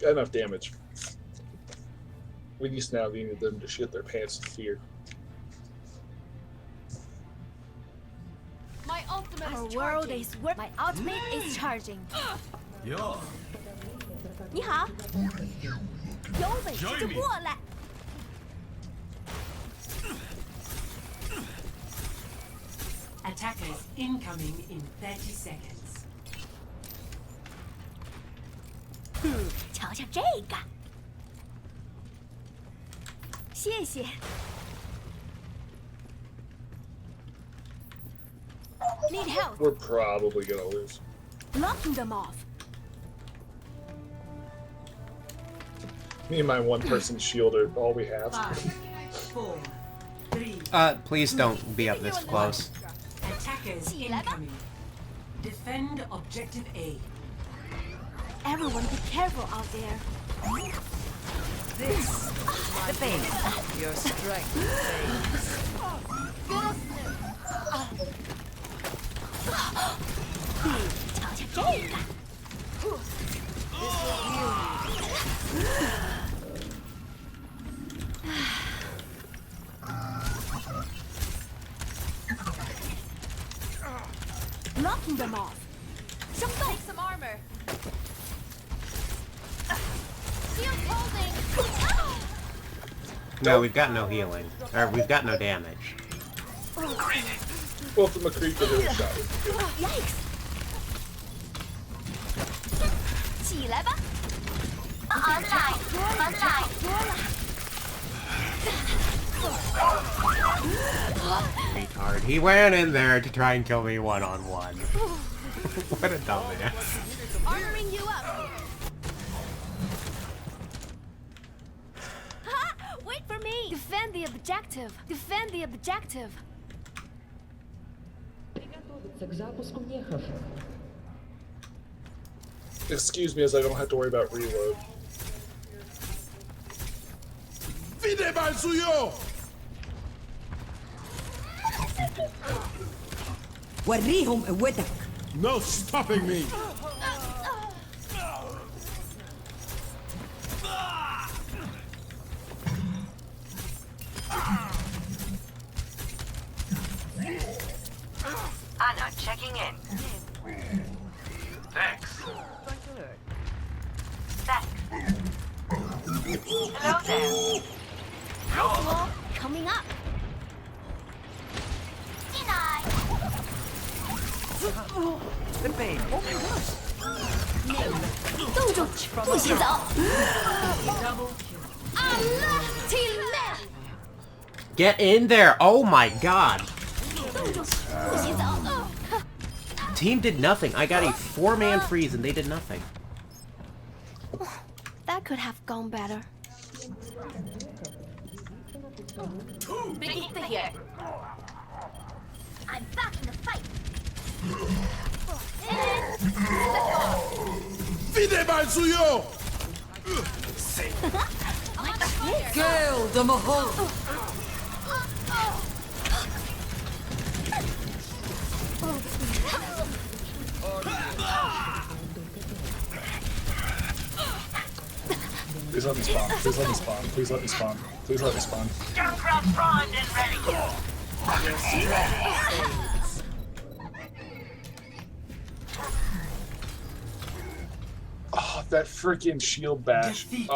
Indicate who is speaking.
Speaker 1: Got enough damage. We just now needed them to shit their pants in fear.
Speaker 2: Our world is work. My ultimate is charging.
Speaker 3: Yo.
Speaker 2: 你好，有本事就过来。
Speaker 4: Attackers incoming in 30 seconds.
Speaker 2: 瞧瞧这个，谢谢。Need help.
Speaker 1: We're probably gonna lose.
Speaker 2: Knocking them off.
Speaker 1: Me and my one-person shield are all we have.
Speaker 4: 5, 4, 3.
Speaker 5: Please don't be up this close.
Speaker 4: Attackers incoming. Defend objective A.
Speaker 2: Everyone be careful out there.
Speaker 6: This the base. Your strength fades.
Speaker 2: 瞧瞧这个。 Knocking them off. Take some armor. Shield holding.
Speaker 5: No, we've got no healing. Or we've got no damage.
Speaker 1: Well, from a creeper to a shot.
Speaker 2: Yikes. 起来吧。Online.
Speaker 5: Retard. He went in there to try and kill me one-on-one. What a dumbass.
Speaker 2: Armoring you up. Wait for me. Defend the objective. Defend the objective.
Speaker 1: Excuse me as I don't have to worry about reload.
Speaker 3: No stopping me.
Speaker 6: Anna checking in.
Speaker 3: Thanks.
Speaker 6: Thanks. Hello there.
Speaker 2: Wall coming up. Denied.
Speaker 6: The base. Oh my gosh.
Speaker 2: 冻住，不许走。
Speaker 4: Double kill.
Speaker 2: Allah team man.
Speaker 5: Get in there! Oh my god!
Speaker 2: 冻住，不许走。
Speaker 5: Team did nothing. I got a 4-man freeze and they did nothing.
Speaker 2: That could have gone better.
Speaker 6: Beneath the here.
Speaker 2: I'm back in the fight.
Speaker 6: Gale the Mahal.
Speaker 1: Please let me spawn. Please let me spawn. Please let me spawn. Please let me spawn.
Speaker 6: Junkrat primed and ready. Your strength fades.
Speaker 1: Oh, that freaking shield bash.
Speaker 4: Defeat.